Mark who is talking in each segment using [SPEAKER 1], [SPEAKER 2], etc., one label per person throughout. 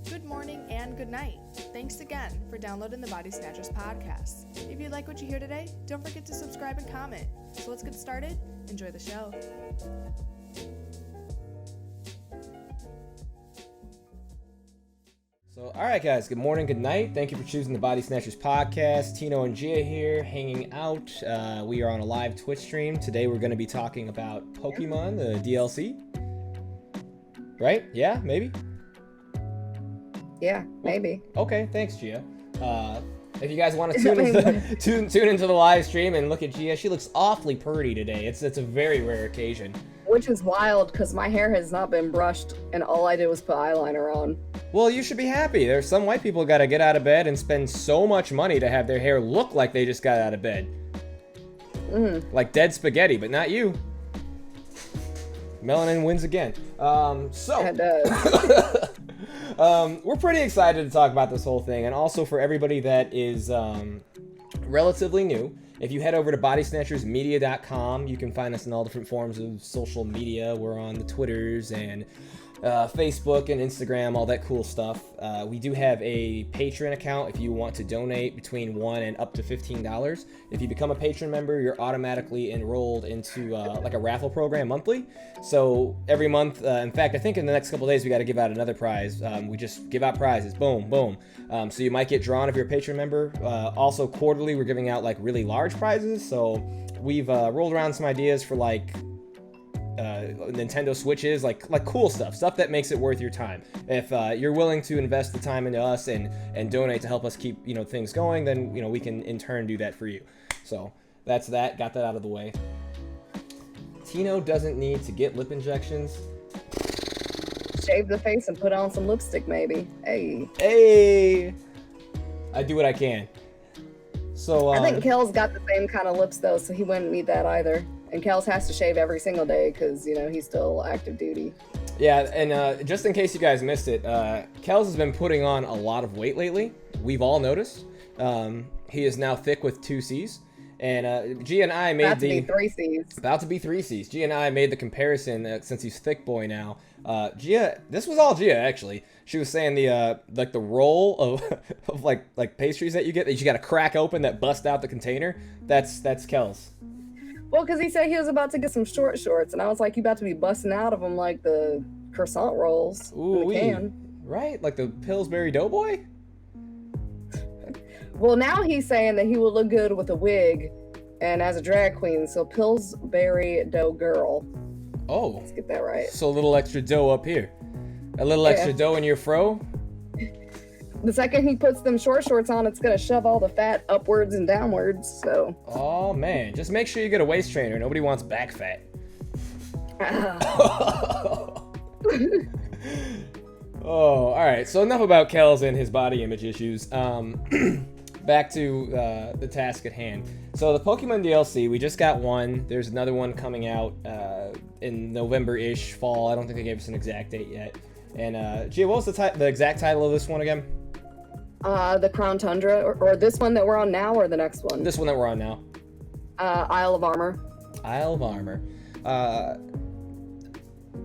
[SPEAKER 1] Good morning and good night. Thanks again for downloading the Body Snatchers podcast. If you like what you hear today, don't forget to subscribe and comment. So let's get started. Enjoy the show.
[SPEAKER 2] So, all right, guys, good morning, good night. Thank you for choosing the Body Snatchers podcast. Tino and Gia here, hanging out. We are on a live Twitch stream. Today, we're going to be talking about Pokemon, the DLC. Right? Yeah, maybe?
[SPEAKER 3] Yeah, maybe.
[SPEAKER 2] Okay, thanks, Gia. If you guys want to tune into the live stream and look at Gia, she looks awfully pretty today. It's a very rare occasion.
[SPEAKER 3] Which is wild because my hair has not been brushed and all I did was put eyeliner on.
[SPEAKER 2] Well, you should be happy. There's some white people got to get out of bed and spend so much money to have their hair look like they just got out of bed. Like dead spaghetti, but not you. Melanin wins again.
[SPEAKER 3] It does.
[SPEAKER 2] We're pretty excited to talk about this whole thing, and also for everybody that is relatively new, if you head over to bodysnatchersmedia.com, you can find us in all different forms of social media. We're on the Twitters and Facebook and Instagram, all that cool stuff. We do have a Patreon account if you want to donate between $1 and up to $15. If you become a patron member, you're automatically enrolled into like a raffle program monthly. So every month, in fact, I think in the next couple of days, we got to give out another prize. We just give out prizes, boom, boom. So you might get drawn if you're a patron member. Also quarterly, we're giving out like really large prizes. So we've rolled around some ideas for like Nintendo Switches, like cool stuff that makes it worth your time. If you're willing to invest the time into us and donate to help us keep things going, then we can in turn do that for you. So that's that. Got that out of the way. Tino doesn't need to get lip injections.
[SPEAKER 3] Shave the face and put on some lipstick, maybe.
[SPEAKER 2] Hey, I do what I can. So
[SPEAKER 3] I think Kellz got the same kind of lips though, so he wouldn't need that either. And Kellz has to shave every single day because, he's still active duty. Yeah,
[SPEAKER 2] and just in case you guys missed it, Kellz has been putting on a lot of weight lately. We've all noticed. He is now thick with 2 C's. And Gia and I made
[SPEAKER 3] about to be 3 C's.
[SPEAKER 2] About to be 3 C's. Gia and I made the comparison since he's thick boy now. Gia, this was all Gia actually. She was saying the roll of like pastries that you get that you got to crack open that bust out the container. That's Kellz.
[SPEAKER 3] Well, because he said he was about to get some short shorts, and I was like, you about to be busting out of them like the croissant rolls in the can.
[SPEAKER 2] Right, like the Pillsbury Doughboy?
[SPEAKER 3] Well, now he's saying that he will look good with a wig and as a drag queen, so Pillsbury Dough Girl.
[SPEAKER 2] Oh.
[SPEAKER 3] Let's get that right.
[SPEAKER 2] So a little extra dough up here. A little extra dough in your fro?
[SPEAKER 3] The second he puts them short shorts on, it's going to shove all the fat upwards and downwards, so.
[SPEAKER 2] Oh, man. Just make sure you get a waist trainer. Nobody wants back fat. Oh, all right. So enough about Kellz and his body image issues. Back to the task at hand. So the Pokemon DLC, we just got one. There's another one coming out in November-ish, fall. I don't think they gave us an exact date yet. And Gia, what was the exact title of this one again?
[SPEAKER 3] The Crown Tundra, or this one that we're on now, or the next one?
[SPEAKER 2] This one that we're on now.
[SPEAKER 3] Isle of Armor.
[SPEAKER 2] Isle of Armor.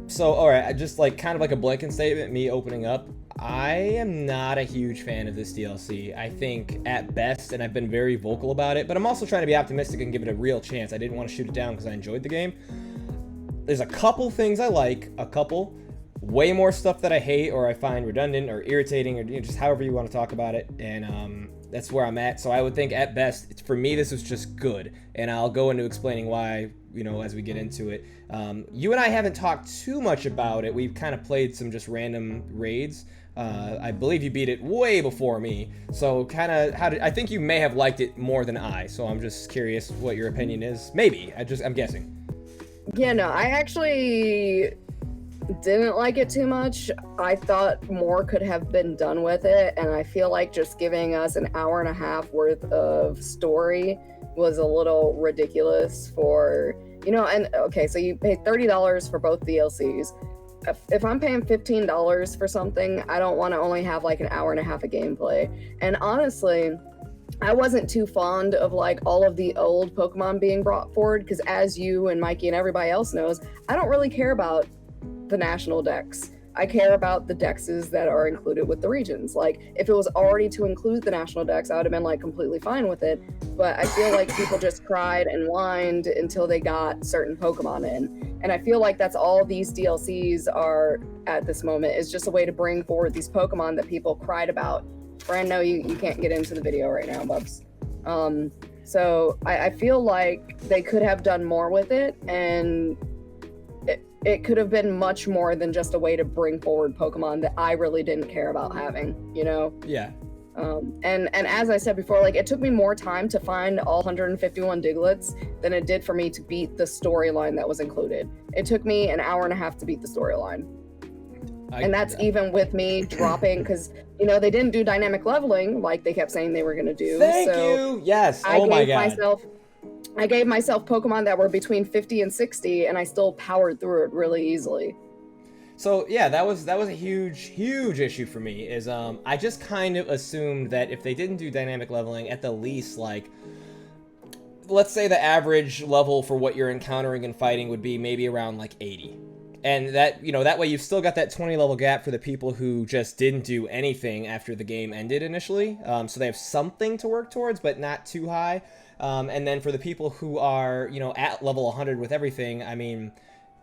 [SPEAKER 2] So, all right, just kind of like a blanket statement, me opening up, I am not a huge fan of this DLC. I think at best, and I've been very vocal about it, but I'm also trying to be optimistic and give it a real chance. I didn't want to shoot it down because I enjoyed the game. There's a couple things I like, way more stuff that I hate or I find redundant or irritating or just however you want to talk about it, and that's where I'm at. So I would think at best, for me, this was just good, and I'll go into explaining why, as we get into it. You and I haven't talked too much about it. We've kind of played some just random raids. I believe you beat it way before me, so kind of I think you may have liked it more than I, so I'm just curious what your opinion is. Maybe, I'm guessing.
[SPEAKER 3] Yeah, no, I actually didn't like it too much. I thought more could have been done with it, and I feel like just giving us an hour and a half worth of story was a little ridiculous for, and okay, so you pay $30 for both DLCs. If I'm paying $15 for something, I don't want to only have like an hour and a half of gameplay. And honestly, I wasn't too fond of like all of the old Pokemon being brought forward, because as you and Mikey and everybody else knows, I don't really care about the national decks. I care about the dexes that are included with the regions. Like, if it was already to include the national dex, I would have been like completely fine with it. But I feel like people just cried and whined until they got certain Pokemon in. And I feel like that's all these DLCs are at this moment, is just a way to bring forward these Pokemon that people cried about. Brand, no, you can't get into the video right now, Bubs. So I feel like they could have done more with it, and it could have been much more than just a way to bring forward Pokemon that I really didn't care about having, you know?
[SPEAKER 2] Yeah.
[SPEAKER 3] And as I said before, like, it took me more time to find all 151 Digletts than it did for me to beat the storyline that was included. It took me an hour and a half to beat the storyline. And that's even with me dropping, because, you know, they didn't do dynamic leveling like they kept saying they were going to do.
[SPEAKER 2] Thank you. Yes. Oh my God.
[SPEAKER 3] I gave myself Pokemon that were between 50 and 60, and I still powered through it really easily.
[SPEAKER 2] So yeah, that was a huge issue for me. Is I just kind of assumed that if they didn't do dynamic leveling, at the least, like, let's say the average level for what you're encountering and fighting would be maybe around like 80. And that, you know, that way you've still got that 20 level gap for the people who just didn't do anything after the game ended initially. So they have something to work towards, but not too high. And then for the people who are, you know, at level 100 with everything, I mean,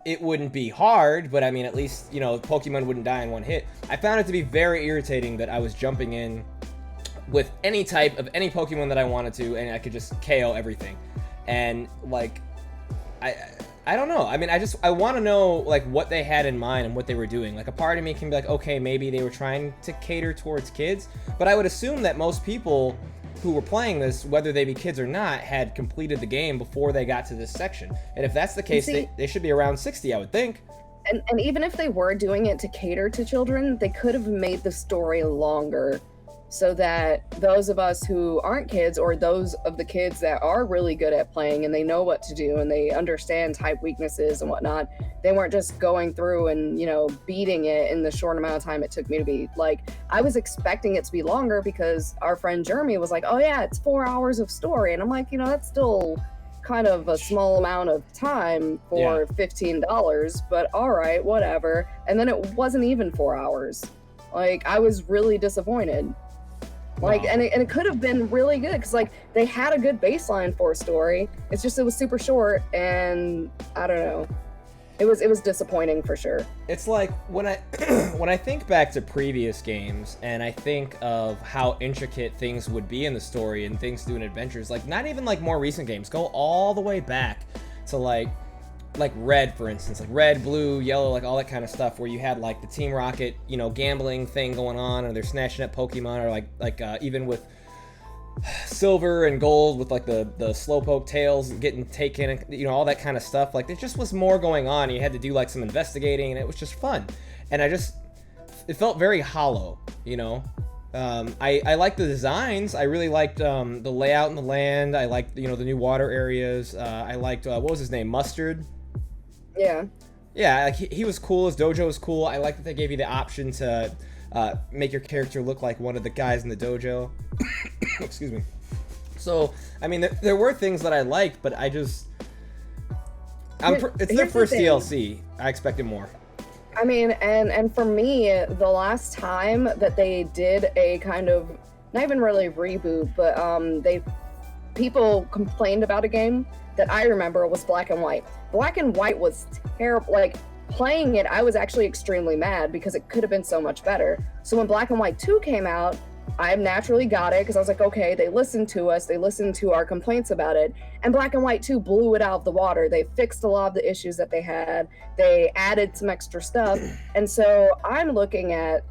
[SPEAKER 2] it wouldn't be hard, but I mean, at least, you know, Pokemon wouldn't die in one hit. I found it to be very irritating that I was jumping in with any type of any Pokemon that I wanted to, and I could just KO everything. And, like, I don't know. I mean, I want to know, like, what they had in mind and what they were doing. Like, a part of me can be like, okay, maybe they were trying to cater towards kids, but I would assume that most people who were playing this, whether they be kids or not, had completed the game before they got to this section. And if that's the case, they should be around 60, I would think.
[SPEAKER 3] And even if they were doing it to cater to children, they could have made the story longer, so that those of us who aren't kids, or those of the kids that are really good at playing and they know what to do and they understand type weaknesses and whatnot, they weren't just going through and, you know, beating it in the short amount of time it took me to beat. Like, I was expecting it to be longer because our friend Jeremy was like, oh yeah, it's 4 hours of story. And I'm like, you know, that's still kind of a small amount of time for $15, but all right, whatever. And then it wasn't even 4 hours. Like, I was really disappointed. Like, wow. and it could have been really good, because, like, they had a good baseline for a story. It's just, it was super short, and I don't know. It was disappointing for sure.
[SPEAKER 2] It's like when I think back to previous games and I think of how intricate things would be in the story and things to do in adventures, like, not even like more recent games, go all the way back to like Red, for instance, like Red, Blue, Yellow, like all that kind of stuff, where you had like the Team Rocket, you know, gambling thing going on, or they're snatching up Pokemon, or like even with Silver and Gold with like the Slowpoke tails getting taken, and, you know, all that kind of stuff. Like, there just was more going on. You had to do like some investigating, and it was just fun. And it felt very hollow, you know. I liked the designs. I really liked the layout in the land. I liked, you know, the new water areas. I liked what was his name, Mustard. Yeah, like he was cool. His dojo was cool. I like that they gave you the option to make your character look like one of the guys in the dojo. Excuse me. So, I mean, there were things that I liked, but it's their first DLC. I expected more.
[SPEAKER 3] I mean, and for me, the last time that they did a kind of, not even really reboot, but people complained about a game that I remember was Black and White. Black and White was terrible. Like, playing it, I was actually extremely mad because it could have been so much better. So when Black and White 2 came out, I naturally got it because I was like, okay, they listened to us, they listened to our complaints about it, and Black and White 2 blew it out of the water. They fixed a lot of the issues that they had, they added some extra stuff, and so I'm looking at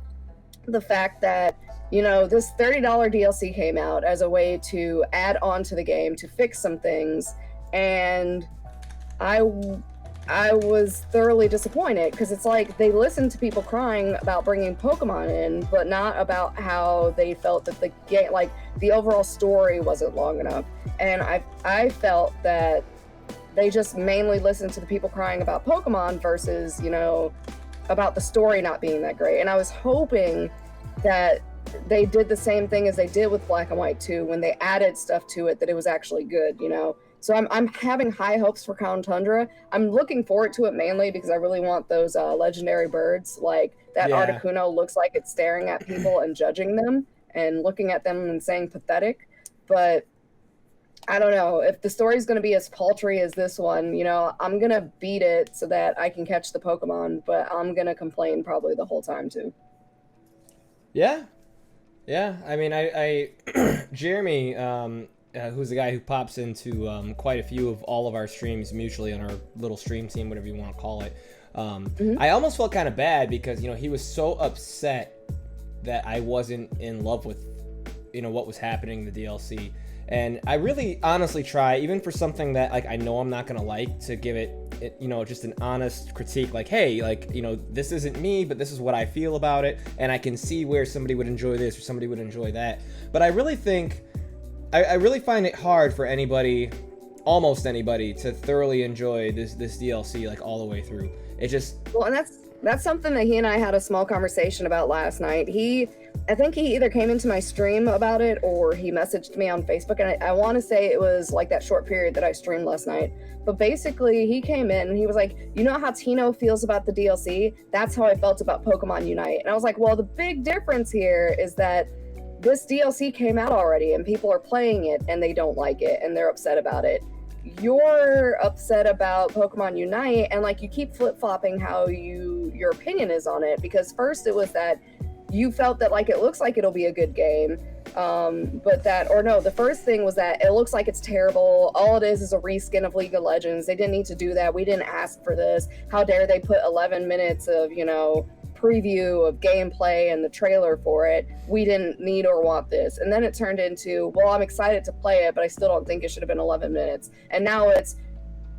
[SPEAKER 3] the fact that, you know, this $30 DLC came out as a way to add on to the game, to fix some things, and I was thoroughly disappointed, because it's like they listened to people crying about bringing Pokemon in, but not about how they felt that the game, like, the overall story wasn't long enough. And I felt that they just mainly listened to the people crying about Pokemon versus, you know, about the story not being that great. And I was hoping that they did the same thing as they did with Black and White 2 when they added stuff to it, that it was actually good, you know. So I'm having high hopes for Crown Tundra. I'm looking forward to it mainly because I really want those legendary birds. Like that Articuno looks like it's staring at people and judging them and looking at them and saying pathetic. But I don't know if the story's going to be as paltry as this one. You know, I'm going to beat it so that I can catch the Pokemon, but I'm going to complain probably the whole time too.
[SPEAKER 2] Yeah. I mean, I Jeremy, who's the guy who pops into quite a few of all of our streams mutually on our little stream team, whatever you want to call it. I almost felt kind of bad because, you know, he was so upset that I wasn't in love with, you know, what was happening in the DLC. And I really honestly try, even for something that like I know I'm not gonna like, to give it, you know, just an honest critique. Like, hey, like, you know, this isn't me, but this is what I feel about it, and I can see where somebody would enjoy this or somebody would enjoy that. But I really think, I really find it hard for anybody, almost anybody, to thoroughly enjoy this DLC like all the way through. It just
[SPEAKER 3] and that's something that he and I had a small conversation about last night. I think he either came into my stream about it or he messaged me on Facebook, and I want to say it was like that short period that I streamed last night. But basically, he came in and he was like, you know how Tino feels about the DLC? That's how I felt about Pokemon Unite. And I was like, well, the big difference here is that this DLC came out already and people are playing it and they don't like it and they're upset about it. You're upset about Pokemon Unite, and like you keep flip-flopping how your opinion is on it, because first it was that you felt that like it looks like it'll be a good game, the first thing was that it looks like it's terrible. All it is a reskin of League of Legends. They didn't need to do that. We didn't ask for this. How dare they put 11 minutes of, you know, preview of gameplay and the trailer for it. We didn't need or want this. And then it turned into, well, I'm excited to play it, but I still don't think it should have been 11 minutes. And now it's,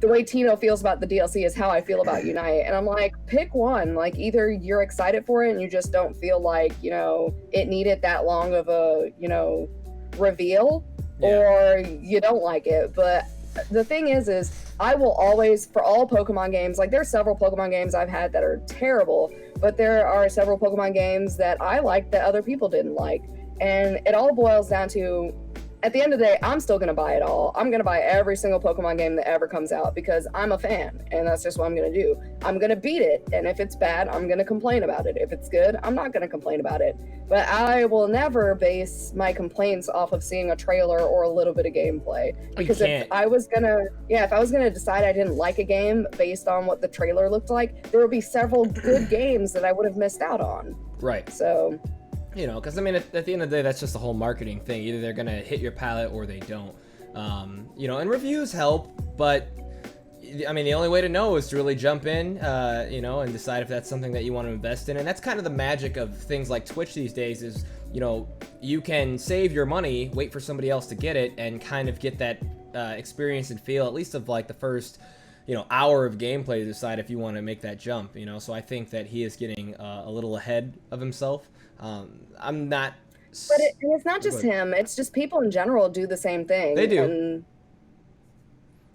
[SPEAKER 3] the way Tino feels about the DLC is how I feel about Unite. And I'm like, pick one. Like, either you're excited for it and you just don't feel like, you know, it needed that long of a, you know, reveal, or you don't like it. But the thing is I will always, for all Pokemon games, like there's several Pokemon games I've had that are terrible, but there are several Pokemon games that I liked that other people didn't like. And it all boils down to, at the end of the day, I'm still going to buy it all. I'm going to buy every single Pokemon game that ever comes out because I'm a fan, and that's just what I'm going to do. I'm going to beat it, and if it's bad, I'm going to complain about it. If it's good, I'm not going to complain about it. But I will never base my complaints off of seeing a trailer or a little bit of gameplay. Because if I was going to decide I didn't like a game based on what the trailer looked like, there would be several good games that I would have missed out on.
[SPEAKER 2] Right.
[SPEAKER 3] So...
[SPEAKER 2] You know, because I mean, at the end of the day, that's just the whole marketing thing. Either they're going to hit your palate or they don't. You know, and reviews help, but I mean, the only way to know is to really jump in, you know, and decide if that's something that you want to invest in. And that's kind of the magic of things like Twitch these days is, you know, you can save your money, wait for somebody else to get it, and kind of get that experience and feel, at least of like the first, you know, hour of gameplay to decide if you want to make that jump, you know. So I think that he is getting a little ahead of himself. I'm not.
[SPEAKER 3] But it's not just him. It's just people in general do the same thing.
[SPEAKER 2] They do.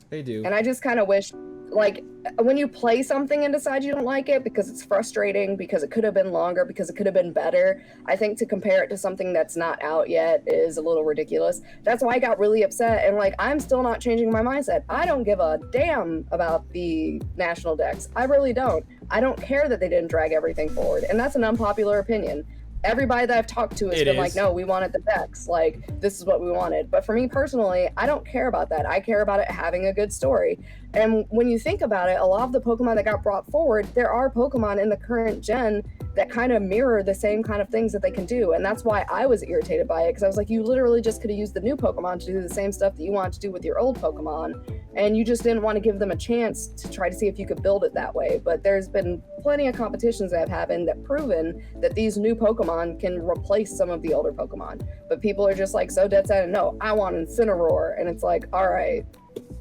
[SPEAKER 2] They do.
[SPEAKER 3] And I just kind of wish, like, when you play something and decide you don't like it because it's frustrating, because it could have been longer, because it could have been better, I think to compare it to something that's not out yet is a little ridiculous. That's why I got really upset. And, like, I'm still not changing my mindset. I don't give a damn about the national decks. I really don't. I don't care that they didn't drag everything forward. And that's an unpopular opinion. Everybody that I've talked to has been like, no, we wanted the decks. Like, this is what we wanted. But for me personally, I don't care about that. I care about it having a good story. And when you think about it, a lot of the Pokemon that got brought forward, there are Pokemon in the current gen that kind of mirror the same kind of things that they can do. And that's why I was irritated by it, because I was like, you literally just could have used the new Pokemon to do the same stuff that you wanted to do with your old Pokemon. And you just didn't want to give them a chance to try to see if you could build it that way. But there's been plenty of competitions that have happened that proven that these new Pokemon can replace some of the older Pokemon. But people are just like so dead set, no, I want Incineroar. And it's like, all right,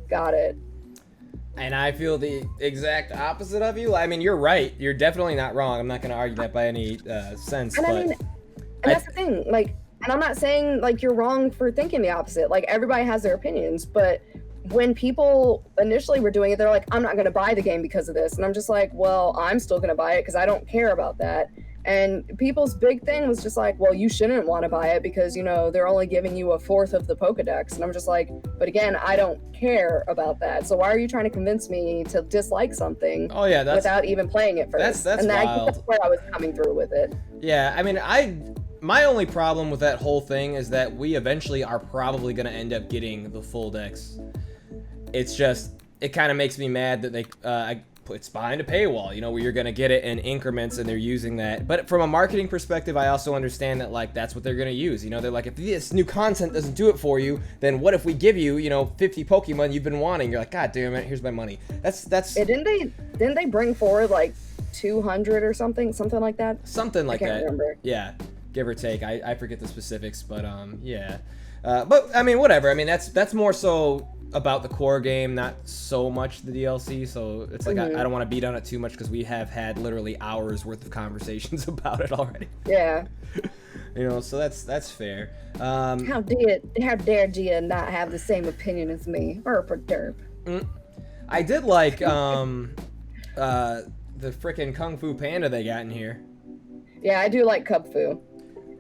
[SPEAKER 3] got it.
[SPEAKER 2] And I feel the exact opposite of you. I mean, you're right. You're definitely not wrong. I'm not going to argue that by any sense.
[SPEAKER 3] And
[SPEAKER 2] but
[SPEAKER 3] I mean, and that's the thing. Like, and I'm not saying like you're wrong for thinking the opposite. Like, everybody has their opinions, but when people initially were doing it, they're like, I'm not going to buy the game because of this. And I'm just like, well, I'm still going to buy it because I don't care about that. And people's big thing was just like, well, you shouldn't want to buy it because, you know, they're only giving you a fourth of the Pokedex. And I'm just like, but again, I don't care about that. So why are you trying to convince me to dislike something without even playing it first?
[SPEAKER 2] That's
[SPEAKER 3] and
[SPEAKER 2] wild.
[SPEAKER 3] That's where I was coming through with it.
[SPEAKER 2] Yeah, I mean, my only problem with that whole thing is that we eventually are probably going to end up getting the full decks. It's just, it kind of makes me mad that it's behind a paywall, you know, where you're going to get it in increments and they're using that. But from a marketing perspective, I also understand that, like, that's what they're going to use. You know, they're like, if this new content doesn't do it for you, then what if we give you, you know, 50 Pokemon you've been wanting? You're like, God damn it, here's my money. That's.
[SPEAKER 3] Yeah, didn't they bring forward like 200 or something like that?
[SPEAKER 2] Something like that.
[SPEAKER 3] I can't remember.
[SPEAKER 2] Yeah, give or take. I forget the specifics, but yeah. But I mean, whatever. I mean, that's more so about the core game, not so much the DLC. So it's like I don't want to beat on it too much because we have had literally hours worth of conversations about it already.
[SPEAKER 3] Yeah.
[SPEAKER 2] You know, so that's fair.
[SPEAKER 3] How dare Gia not have the same opinion as me? Or for derp.
[SPEAKER 2] I did like the frickin' Kung Fu Panda they got in here.
[SPEAKER 3] Yeah, I do like Kung Fu.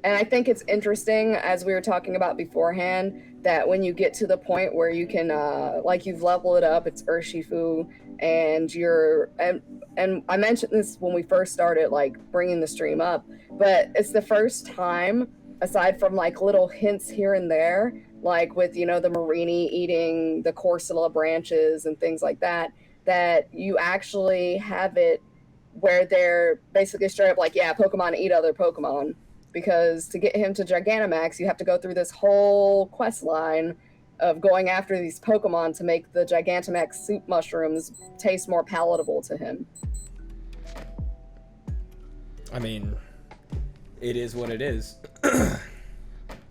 [SPEAKER 3] And I think it's interesting, as we were talking about beforehand, that when you get to the point where you can, like, you've leveled it up, it's Urshifu, and and I mentioned this when we first started, like, bringing the stream up, but it's the first time, aside from, like, little hints here and there, like with, you know, the Marini eating the Corsola branches and things like that, that you actually have it where they're basically straight up like, yeah, Pokemon eat other Pokemon. Because to get him to Gigantamax, you have to go through this whole quest line of going after these Pokemon to make the Gigantamax soup mushrooms taste more palatable to him.
[SPEAKER 2] I mean, it is what it is.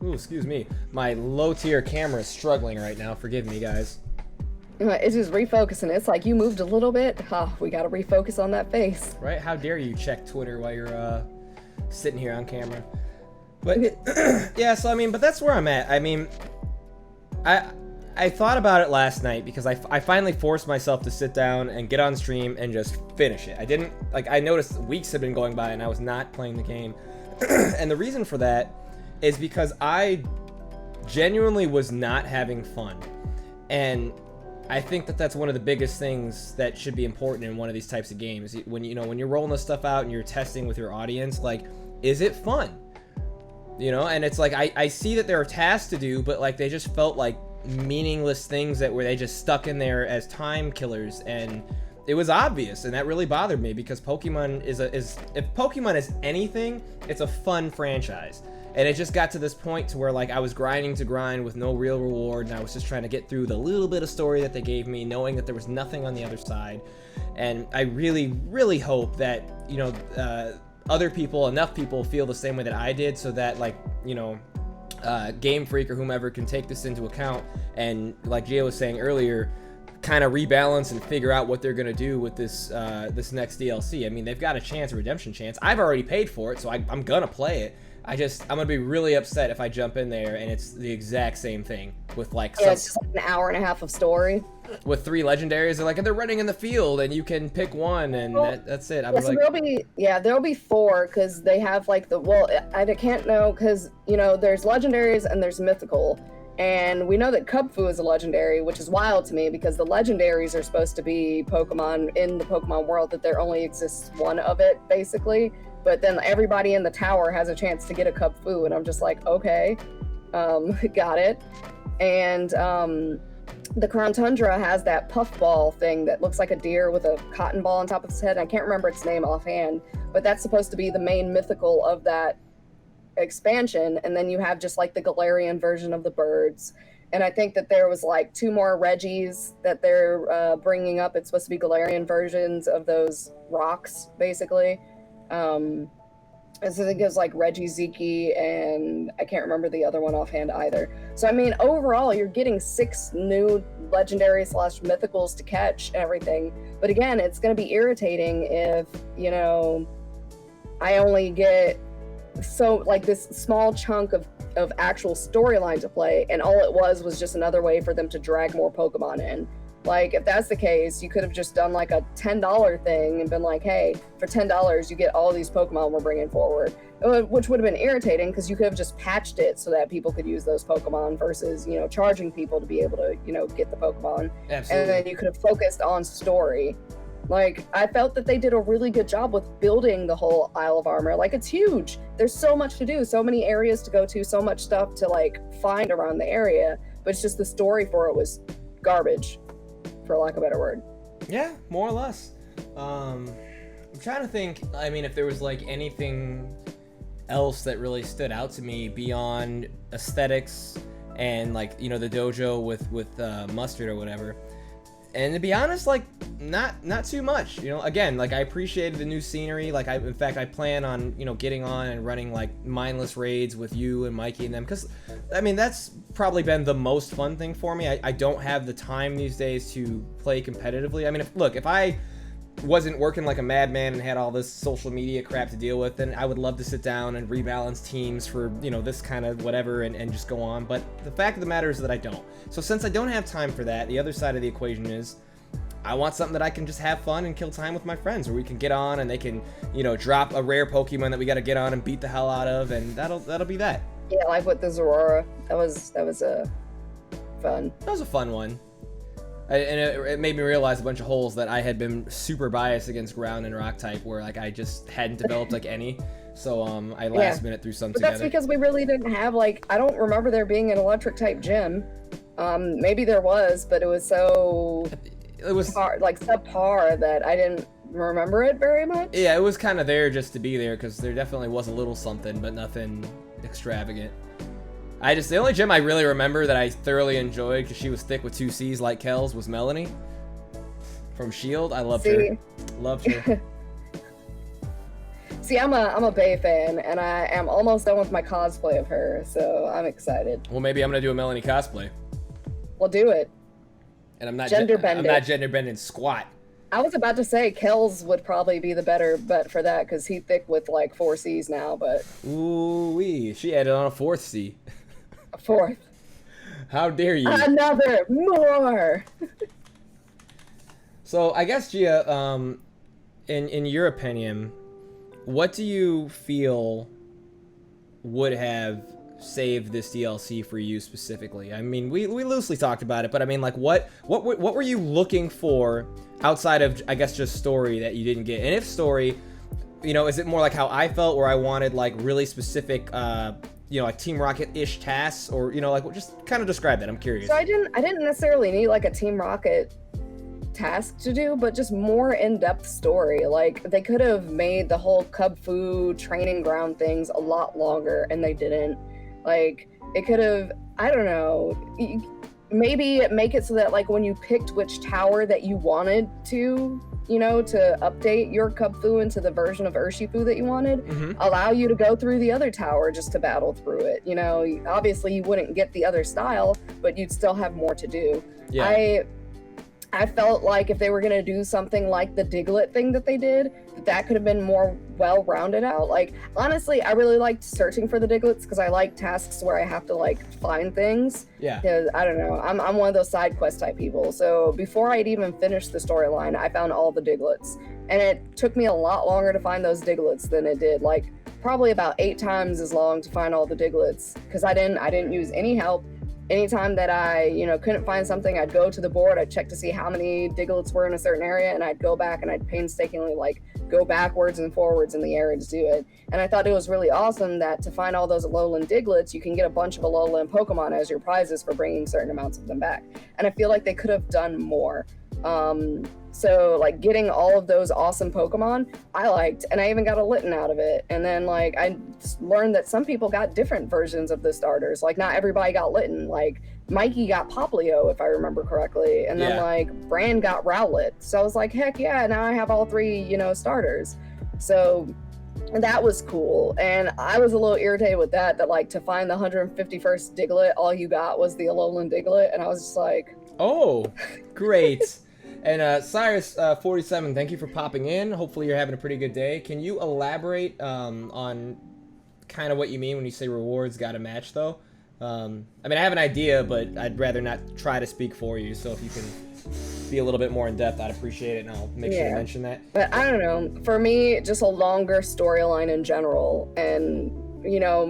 [SPEAKER 2] Ooh, excuse me. My low-tier camera is struggling right now. Forgive me, guys.
[SPEAKER 3] It's just refocusing. It's like you moved a little bit. We got to refocus on that face.
[SPEAKER 2] Right? How dare you check Twitter while you're sitting here on camera. But yeah, so I mean, but that's where I'm at. I mean, I thought about it last night because I finally forced myself to sit down and get on stream and just finish it. I didn't, like, I noticed weeks had been going by and I was not playing the game. And the reason for that is because I genuinely was not having fun. And I think that that's one of the biggest things that should be important in one of these types of games. When you're rolling this stuff out and you're testing with your audience, like, is it fun? You know, and it's like I see that there are tasks to do, but like they just felt like meaningless things that were they just stuck in there as time killers, and it was obvious, and that really bothered me because Pokemon is if Pokemon is anything, it's a fun franchise. And it just got to this point to where, like, I was grinding to grind with no real reward, and I was just trying to get through the little bit of story that they gave me, knowing that there was nothing on the other side. And I really, really hope that, you know, enough people feel the same way that I did, so that, like, you know, Game Freak or whomever can take this into account and, like Gia was saying earlier, kind of rebalance and figure out what they're going to do with this next DLC. I mean, they've got a redemption chance. I've already paid for it, so I'm going to play it. I'm going to be really upset if I jump in there and it's the exact same thing with, like,
[SPEAKER 3] it's just like an hour and a half of story.
[SPEAKER 2] With 3 legendaries, they're running in the field and you can pick one, and that's it.
[SPEAKER 3] There'll be 4 because they have, like, I can't know because, you know, there's legendaries and there's mythical. And we know that Kung Fu is a legendary, which is wild to me because the legendaries are supposed to be Pokemon in the Pokemon world, that there only exists one of it, basically. But then everybody in the tower has a chance to get a Kung Fu, and I'm just like, okay, got it. And the Crown Tundra has that puffball thing that looks like a deer with a cotton ball on top of its head. I can't remember its name offhand, but that's supposed to be the main mythical of that expansion. And then you have just like the Galarian version of the birds. And I think that there was like 2 more Reggies that they're bringing up. It's supposed to be Galarian versions of those rocks, basically. And so I think it was like Reggie and I can't remember the other one offhand either. So I mean, overall, you're getting 6 new legendary / mythicals to catch and everything. But again, it's going to be irritating if, you know, I only get this small chunk of actual storyline to play, and all it was just another way for them to drag more Pokemon in. Like, if that's the case, you could have just done like a $10 thing and been like, hey, for $10, you get all these Pokemon we're bringing forward. Which would have been irritating because you could have just patched it so that people could use those Pokemon versus, charging people to be able to, get the Pokemon.
[SPEAKER 2] Absolutely.
[SPEAKER 3] And then you could have focused on story. Like, I felt that they did a really good job with building the whole Isle of Armor. Like, it's huge. There's so much to do, so many areas to go to, so much stuff to, like, find around the area. But it's just the story for it was garbage, for lack of a better word.
[SPEAKER 2] Yeah, more or less. I'm trying to think, I mean, if there was, like, anything else that really stood out to me beyond aesthetics and, like, the dojo with Mustard or whatever. And to be honest, like, not too much. Again, like, I appreciated the new scenery. Like, in fact, I plan on, getting on and running, like, mindless raids with you and Mikey and them. Because, I mean, that's probably been the most fun thing for me. I don't have the time these days to play competitively. I mean, if I wasn't working like a madman and had all this social media crap to deal with, then I would love to sit down and rebalance teams for, this kind of whatever and just go on. But the fact of the matter is that I don't. So since I don't have time for that, the other side of the equation is I want something that I can just have fun and kill time with my friends, where we can get on and they can, drop a rare Pokemon that we got to get on and beat the hell out of, and that'll be that.
[SPEAKER 3] Yeah, like with the Zorora. That was fun.
[SPEAKER 2] That was a fun one. And it made me realize a bunch of holes that I had been super biased against ground and rock type, where like I just hadn't developed like any. So I last minute threw some together.
[SPEAKER 3] But that's because we really didn't have, like, I don't remember there being an electric type gym. Maybe there was, but it was subpar that I didn't remember it very much.
[SPEAKER 2] Yeah, it was kind of there just to be there, because there definitely was a little something, but nothing extravagant. The only gym I really remember that I thoroughly enjoyed, because she was thick with 2 C's like Kellz, was Melanie from S.H.I.E.L.D. I loved her. Loved her.
[SPEAKER 3] See, I'm a Bay fan, and I am almost done with my cosplay of her, so I'm excited.
[SPEAKER 2] Well, maybe I'm gonna do a Melanie cosplay.
[SPEAKER 3] We'll do it.
[SPEAKER 2] And I'm not
[SPEAKER 3] gender bending.
[SPEAKER 2] I'm not gender bending squat.
[SPEAKER 3] I was about to say Kellz would probably be the better bet for that, because he's thick with like 4 C's now, but...
[SPEAKER 2] Ooh-wee, she added on a 4th C.
[SPEAKER 3] A 4th.
[SPEAKER 2] How dare you?
[SPEAKER 3] Another! More!
[SPEAKER 2] So, I guess, Gia, in your opinion, what do you feel would have saved this DLC for you specifically? I mean, we loosely talked about it, but I mean, like, what were you looking for outside of, I guess, just story that you didn't get? And if story, is it more like how I felt, where I wanted like really specific, like Team Rocket-ish tasks, or like just kind of describe that. I'm curious.
[SPEAKER 3] So I didn't necessarily need like a Team Rocket task to do, but just more in-depth story. Like, they could have made the whole Cub Fu training ground things a lot longer, and they didn't. Like, it could have, I don't know, maybe make it so that, like, when you picked which tower that you wanted to, to update your Cub Fu into the version of Urshifu that you wanted, allow you to go through the other tower just to battle through it. Obviously you wouldn't get the other style, but you'd still have more to do.
[SPEAKER 2] Yeah.
[SPEAKER 3] I felt like if they were going to do something like the Diglett thing that they did, that could have been more well-rounded out. Like, honestly, I really liked searching for the Digletts, because I like tasks where I have to, like, find things.
[SPEAKER 2] Yeah.
[SPEAKER 3] Because, I don't know, I'm one of those side quest type people. So before I'd even finished the storyline, I found all the Digletts. And it took me a lot longer to find those Digletts than it did. Like, probably about 8 times as long to find all the Digletts, because I didn't use any help. Anytime that I, couldn't find something, I'd go to the board, I'd check to see how many Digletts were in a certain area, and I'd go back and I'd painstakingly, like, go backwards and forwards in the area to do it. And I thought it was really awesome that to find all those Alolan Digletts, you can get a bunch of Alolan Pokemon as your prizes for bringing certain amounts of them back. And I feel like they could have done more. So, like, getting all of those awesome Pokemon, I liked, and I even got a Litten out of it. And then, like, I learned that some people got different versions of the starters. Like, not everybody got Litten. Like, Mikey got Poplio, if I remember correctly. And then, like, Bran got Rowlet. So I was like, heck yeah, now I have all 3, starters. So that was cool. And I was a little irritated with that, like, to find the 151st Diglett, all you got was the Alolan Diglett. And I was just like...
[SPEAKER 2] Oh, great. And Cyrus47, thank you for popping in. Hopefully you're having a pretty good day. Can you elaborate on kind of what you mean when you say rewards got to match, though? I mean, I have an idea, but I'd rather not try to speak for you. So if you can be a little bit more in depth, I'd appreciate it, and I'll make sure to mention that.
[SPEAKER 3] But I don't know. For me, just a longer storyline in general, and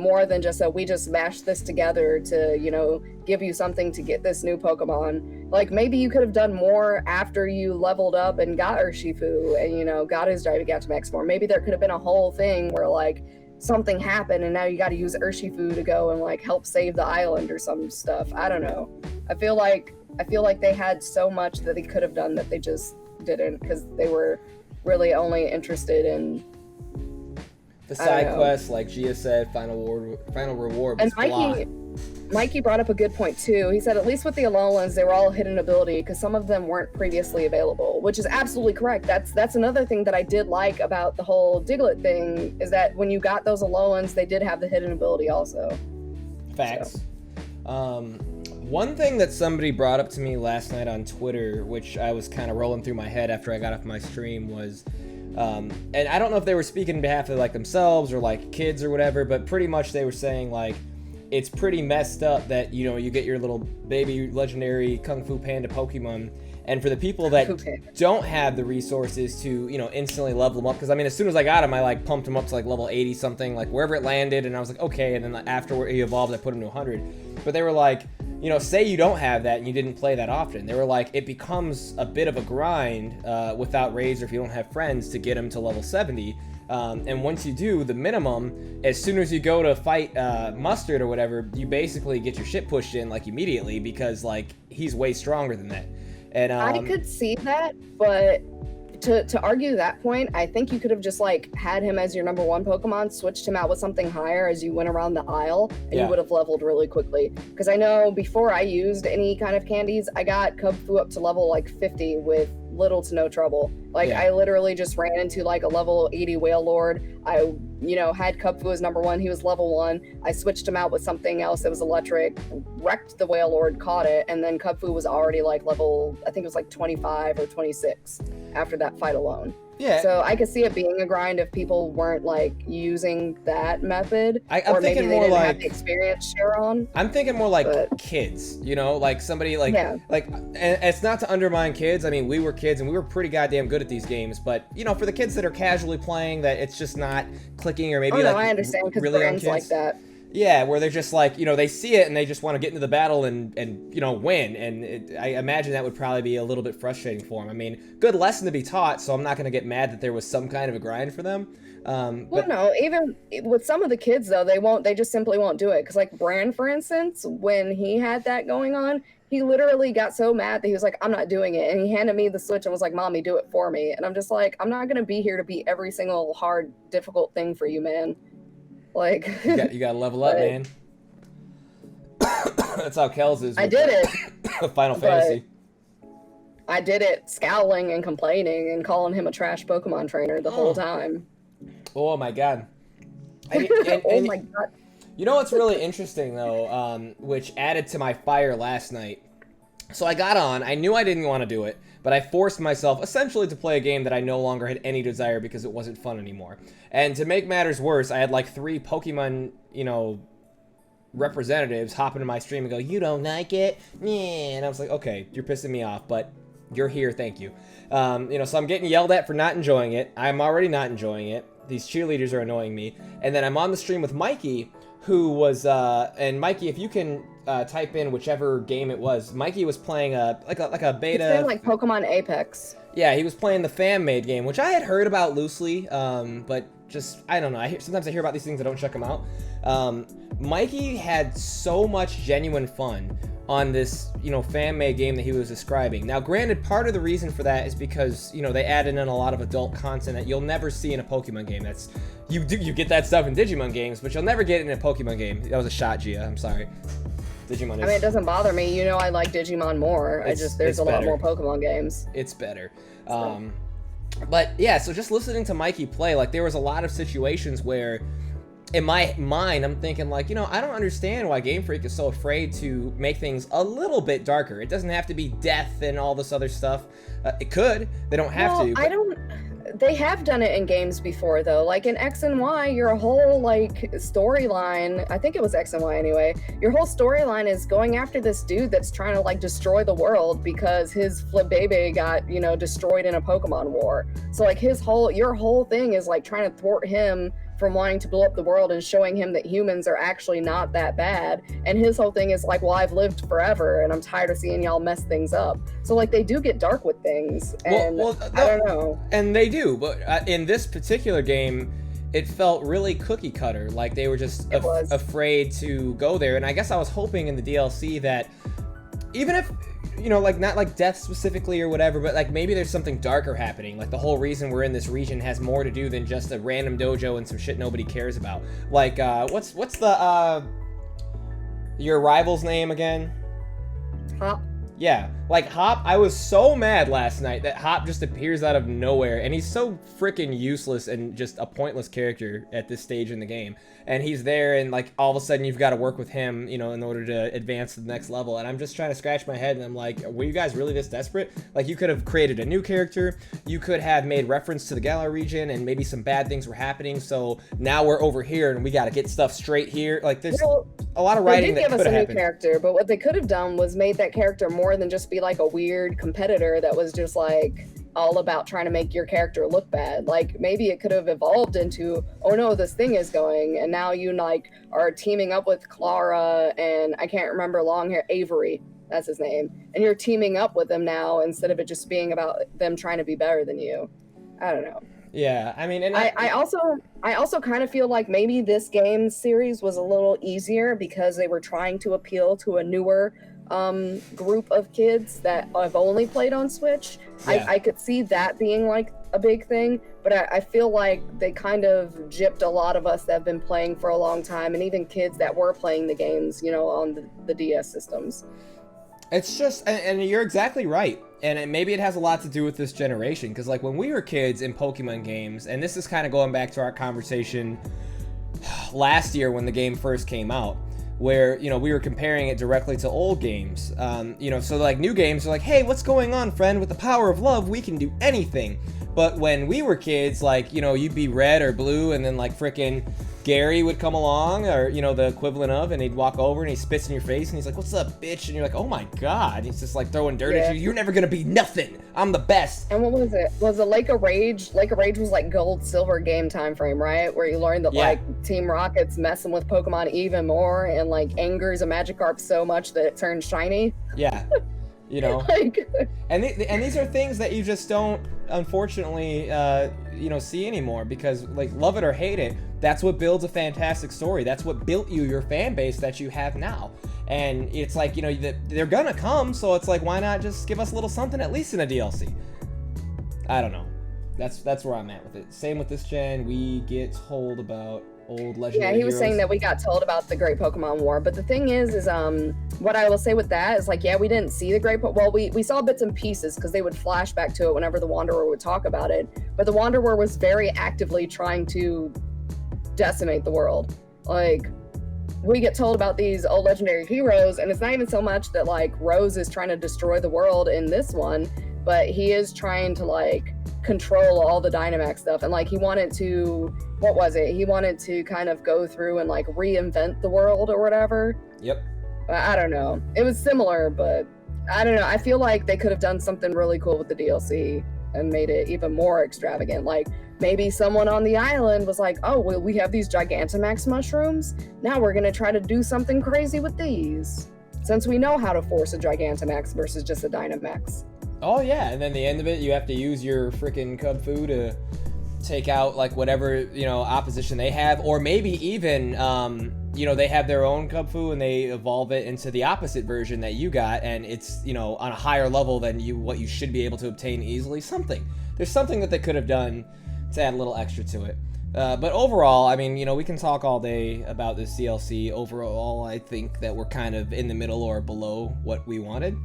[SPEAKER 3] more than just we just mashed this together to give you something to get this new Pokemon. Like, maybe you could have done more after you leveled up and got Urshifu and got his Gigantamax form. Maybe there could have been a whole thing where like something happened and now you got to use Urshifu to go and like help save the island or some stuff. I don't know. I feel like they had so much that they could have done that they just didn't, because they were really only interested in
[SPEAKER 2] the side quests, like Gia said. Final reward was
[SPEAKER 3] and Mikey brought up a good point too. He said at least with the Alolans, they were all hidden ability because some of them weren't previously available, which is absolutely correct. That's another thing that I did like about the whole Diglett thing, is that when you got those Alolans, they did have the hidden ability also.
[SPEAKER 2] Facts. So. One thing that somebody brought up to me last night on Twitter, which I was kind of rolling through my head after I got off my stream, was, and I don't know if they were speaking on behalf of like themselves or like kids or whatever, but pretty much they were saying like, it's pretty messed up that, you get your little baby legendary Kung Fu Panda Pokemon, and for the people that don't have the resources to, instantly level them up, because I mean, as soon as I got him, I like pumped him up to like level 80 something, like wherever it landed, and I was like, okay, and then after he evolved, I put him to 100. But they were like, say you don't have that and you didn't play that often. They were like, it becomes a bit of a grind without raids, or if you don't have friends, to get him to level 70. And once you do, the minimum, as soon as you go to fight Mustard or whatever, you basically get your shit pushed in like immediately, because like he's way stronger than that. And
[SPEAKER 3] I could see that, but to argue that point, I think you could have just like had him as your number one Pokemon, switched him out with something higher as you went around the aisle, and you would have leveled really quickly. Because I know before I used any kind of candies, I got Cubfu up to level like 50 with little to no trouble. Like I literally just ran into like a level 80 Wailord. I had Cubfu as number one. He was level 1. I switched him out with something else that was electric, wrecked the Wailord, caught it, and then Cubfu was already like level, I think it was like 25 or 26 after that fight alone. Yeah. So I could see it being a grind if people weren't like using that method,
[SPEAKER 2] or maybe they didn't have
[SPEAKER 3] the experience share on.
[SPEAKER 2] I'm thinking more like kids, like somebody like and it's not to undermine kids. I mean, we were kids and we were pretty goddamn good at these games, but for the kids that are casually playing, that it's just not clicking, or maybe
[SPEAKER 3] I understand, because
[SPEAKER 2] really
[SPEAKER 3] brands like that.
[SPEAKER 2] Yeah, where they're just like, they see it and they just want to get into the battle and win. And I imagine that would probably be a little bit frustrating for them. I mean, good lesson to be taught, so I'm not going to get mad that there was some kind of a grind for them.
[SPEAKER 3] Well, no, even with some of the kids, though, they just simply won't do it. Because like Bran, for instance, when he had that going on, he literally got so mad that he was like, I'm not doing it. And he handed me the Switch and was like, Mommy, do it for me. And I'm just like, I'm not going to be here to beat every single hard, difficult thing for you, man. Like,
[SPEAKER 2] you got to level up, man. That's how Kellz is.
[SPEAKER 3] I did it.
[SPEAKER 2] Final Fantasy.
[SPEAKER 3] I did it scowling and complaining and calling him a trash Pokemon trainer the whole time.
[SPEAKER 2] Oh my god.
[SPEAKER 3] Oh my god.
[SPEAKER 2] You know what's really interesting though, which added to my fire last night? So I got on, I knew I didn't want to do it, but I forced myself essentially to play a game that I no longer had any desire because it wasn't fun anymore. And to make matters worse, I had like 3 Pokemon, representatives hop into my stream and go, "You don't like it?" Yeah. And I was like, okay, you're pissing me off, but you're here, thank you. So I'm getting yelled at for not enjoying it. I'm already not enjoying it. These cheerleaders are annoying me. And then I'm on the stream with Mikey, who was, and Mikey, if you can type in whichever game it was, Mikey was playing like a beta.
[SPEAKER 3] He's playing like Pokemon Apex.
[SPEAKER 2] Yeah, he was playing the fan-made game, which I had heard about loosely, but just, I don't know. Sometimes I hear about these things, I don't check them out. Mikey had so much genuine fun on this, fan-made game that he was describing. Now, granted, part of the reason for that is because, they added in a lot of adult content that you'll never see in a Pokemon game. That's, you get that stuff in Digimon games, but you'll never get it in a Pokemon game. That was a shot, Gia. I'm sorry. Digimon is...
[SPEAKER 3] I mean, it doesn't bother me. I like Digimon more. There's a lot more Pokemon games.
[SPEAKER 2] It's better. But yeah, so just listening to Mikey play, like, there was a lot of situations where, in my mind, I'm thinking, like, I don't understand why Game Freak is so afraid to make things a little bit darker. It doesn't have to be death and all this other stuff. It could. They don't have to.
[SPEAKER 3] But... They have done it in games before, though. Like in X and Y, your whole like storyline, I think it was X and Y anyway, your whole storyline is going after this dude that's trying to like destroy the world because his Flabébé got, you know, destroyed in a Pokemon war. So like your whole thing is like trying to thwart him from wanting to blow up the world and showing him that humans are actually not that bad. And his whole thing is like, well, I've lived forever and I'm tired of seeing y'all mess things up. So like they do get dark with things, and I don't know.
[SPEAKER 2] And they do, but in this particular game, it felt really cookie cutter. Like they were just afraid to go there. And I guess I was hoping in the DLC that even if, you know, like not like death specifically or whatever, but like maybe there's something darker happening. Like the whole reason we're in this region has more to do than just a random dojo and some shit nobody cares about. Like what's the your rival's name again?
[SPEAKER 3] Hop.
[SPEAKER 2] Yeah, like Hop, I was so mad last night that Hop just appears out of nowhere, and he's so freaking useless and just a pointless character at this stage in the game. And he's there, and like all of a sudden you've got to work with him, you know, in order to advance to the next level. And I'm just trying to scratch my head, and I'm like, were you guys really this desperate? Like you could have created a new character, you could have made reference to the Galar region, and maybe some bad things were happening, so now we're over here and we got to get stuff straight here. Like there's a lot of writing that could have happened. They did give us a new
[SPEAKER 3] character, but what they could have done was made that character more than just be like a weird competitor that was just like all about trying to make your character look bad. Like maybe it could have evolved into, oh no, this thing is going, and now you like are teaming up with Clara and I can't remember long hair Avery, that's his name, and you're teaming up with them now instead of it just being about them trying to be better than you. I don't know.
[SPEAKER 2] Yeah, I mean, and
[SPEAKER 3] I also kind of feel like maybe this game series was a little easier because they were trying to appeal to a newer group of kids that have only played on Switch. Yeah. I could see that being like a big thing, but I feel like they kind of gypped a lot of us that have been playing for a long time, and even kids that were playing the games, you know, on the DS systems.
[SPEAKER 2] It's just, and you're exactly right. And maybe it has a lot to do with this generation, because like when we were kids in Pokemon games, and this is kind of going back to our conversation last year when the game first came out, where, you know, we were comparing it directly to old games. You know, so like new games are like, hey, what's going on, friend? With the power of love, we can do anything. But when we were kids, like, you know, you'd be red or blue, and then like frickin' Gary would come along, or, you know, the equivalent of, and he'd walk over and he spits in your face and he's like, what's up, bitch? And you're like, oh my god. He's just like throwing dirt at you. You're never gonna be nothing. I'm the best.
[SPEAKER 3] And what was it? Was it Lake of Rage? Lake of Rage was like gold, silver game time frame, right? Where you learned that like Team Rocket's messing with Pokemon even more and like angers a Magikarp so much that it turns shiny.
[SPEAKER 2] Yeah. You know,
[SPEAKER 3] like,
[SPEAKER 2] and these are things that you just don't, unfortunately, you know, see anymore, because like, love it or hate it, that's what builds a fantastic story. That's what built you your fan base that you have now. And it's like, you know, they're gonna come, so it's like, why not just give us a little something at least in a DLC? I don't know. That's where I'm at with it. Same with this gen. We get told about old legendary
[SPEAKER 3] he was
[SPEAKER 2] heroes.
[SPEAKER 3] saying that we got told about the Great Pokemon War, but the thing is what I will say with that is like, yeah, we didn't see the Great we saw bits and pieces because they would flash back to it whenever the Wanderer would talk about it, but the Wanderer was very actively trying to decimate the world. Like, we get told about these old legendary heroes, and it's not even so much that like Rose is trying to destroy the world in this one, but he is trying to like control all the Dynamax stuff, and like he wanted to, what was it? He wanted to kind of go through and like reinvent the world or whatever.
[SPEAKER 2] Yep.
[SPEAKER 3] I don't know. It was similar, but I don't know. I feel like they could have done something really cool with the DLC and made it even more extravagant. Like maybe someone on the island was like, oh, well, we have these Gigantamax mushrooms. Now we're going to try to do something crazy with these, since we know how to force a Gigantamax versus just a Dynamax.
[SPEAKER 2] Oh yeah, and then the end of it, you have to use your freaking Cubfu to take out like whatever, you know, opposition they have, or maybe even you know, they have their own Cubfu and they evolve it into the opposite version that you got, and it's, you know, on a higher level than what you should be able to obtain easily. There's something that they could have done to add a little extra to it. But overall, I mean, you know, we can talk all day about this DLC. Overall, I think that we're kind of in the middle or below what we wanted.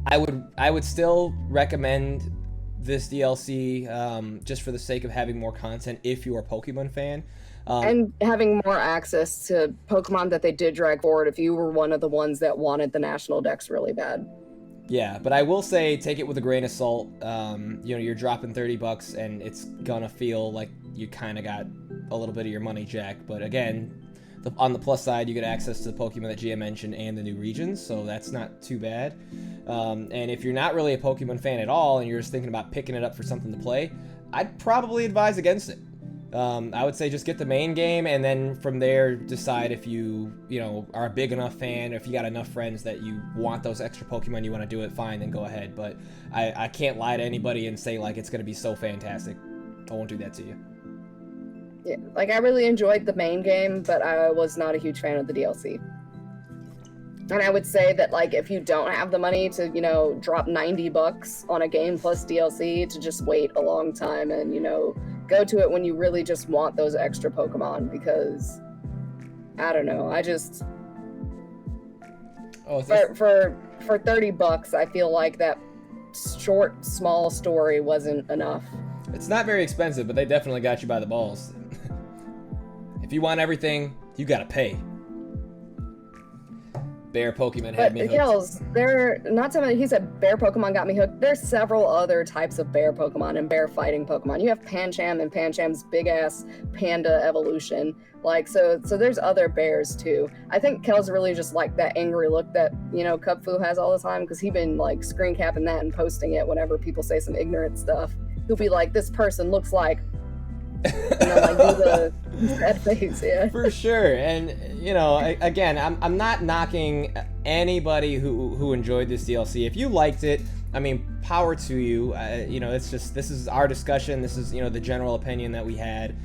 [SPEAKER 2] I would still recommend this DLC just for the sake of having more content if you're a Pokemon fan.
[SPEAKER 3] And having more access to Pokemon that they did drag forward if you were one of the ones that wanted the National Dex really bad.
[SPEAKER 2] Yeah, but I will say take it with a grain of salt. You're dropping $30 and it's gonna feel like you kind of got a little bit of your money jack. But again, on the plus side, you get access to the Pokemon that Gia mentioned and the new regions, so that's not too bad. And if you're not really a Pokemon fan at all and you're just thinking about picking it up for something to play, I'd probably advise against it. I would say just get the main game, and then from there decide if you are a big enough fan, or if you got enough friends that you want those extra Pokemon, you want to do it, fine, then go ahead. But I can't lie to anybody and say like it's going to be so fantastic. I won't do that to you.
[SPEAKER 3] Yeah, like I really enjoyed the main game, but I was not a huge fan of the DLC. And I would say that like if you don't have the money to, drop $90 on a game plus DLC, to just wait a long time and, go to it when you really just want those extra Pokemon, because I don't know, I just for $30 I feel like that short small story wasn't enough.
[SPEAKER 2] It's not very expensive, but they definitely got you by the balls. If you want everything, you gotta pay. Bear Pokemon had me hooked.
[SPEAKER 3] Kellz, not somebody, he said bear Pokemon got me hooked. There's several other types of bear Pokemon and bear fighting Pokemon. You have Pancham and Pancham's big ass panda evolution. Like, so there's other bears too. I think Kellz really just liked that angry look that, Cubfu has all the time, because he been like screen capping that and posting it whenever people say some ignorant stuff. He'll be like, this person looks like, and then like do the sad face, yeah.
[SPEAKER 2] For sure. And again, I'm not knocking anybody who enjoyed this DLC. If you liked it, I mean, power to you. It's just, this is our discussion. This is the general opinion that we had.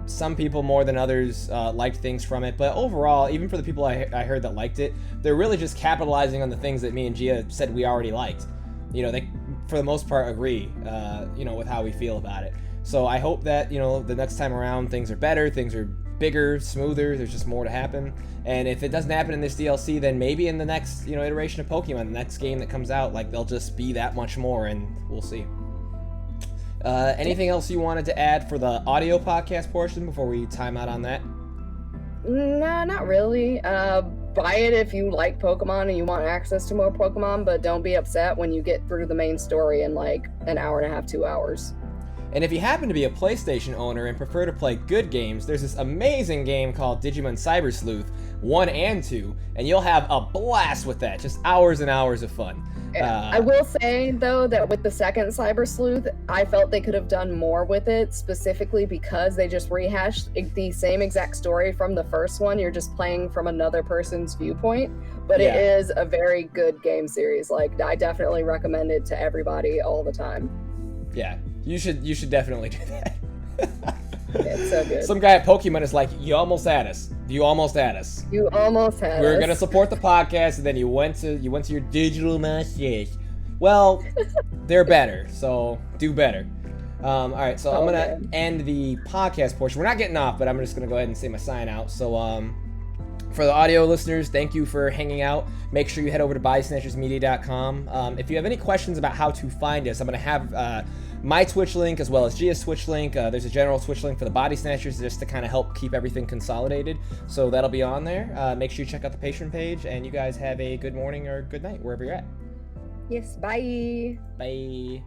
[SPEAKER 2] Some people more than others liked things from it, but overall, even for the people I heard that liked it, they're really just capitalizing on the things that me and Gia said we already liked. They for the most part agree with how we feel about it. So I hope that, the next time around things are better, things are bigger, smoother, there's just more to happen. And if it doesn't happen in this DLC, then maybe in the next, iteration of Pokemon, the next game that comes out, like, they'll just be that much more, and we'll see. Anything else you wanted to add for the audio podcast portion before we time out on that?
[SPEAKER 3] Nah, not really. Buy it if you like Pokemon and you want access to more Pokemon, but don't be upset when you get through the main story in like an hour and a half, 2 hours.
[SPEAKER 2] And if you happen to be a PlayStation owner and prefer to play good games, there's this amazing game called Digimon Cyber Sleuth 1 and 2, and you'll have a blast with that. Just hours and hours of fun.
[SPEAKER 3] I will say, though, that with the second Cyber Sleuth, I felt they could have done more with it, specifically because they just rehashed the same exact story from the first one. You're just playing from another person's viewpoint, but It is a very good game series. Like, I definitely recommend it to everybody all the time.
[SPEAKER 2] Yeah, you should definitely do that.
[SPEAKER 3] It's so good.
[SPEAKER 2] Some guy at Pokemon is like, you almost had us. You almost had us.
[SPEAKER 3] You almost had us.
[SPEAKER 2] We were gonna support the podcast, and then you went to your digital masters. Well, they're better, so do better. All right, so I'm gonna end the podcast portion. We're not getting off, but I'm just gonna go ahead and say my sign out. So for the audio listeners, thank you for hanging out. Make sure you head over to bodysnatchersmedia.com. If you have any questions about how to find us, I'm going to have my Twitch link as well as Gia's Twitch link. There's a general Twitch link for the Body Snatchers just to kind of help keep everything consolidated. So that'll be on there. Make sure you check out the Patreon page, and you guys have a good morning or good night wherever you're at.
[SPEAKER 3] Yes, bye.
[SPEAKER 2] Bye.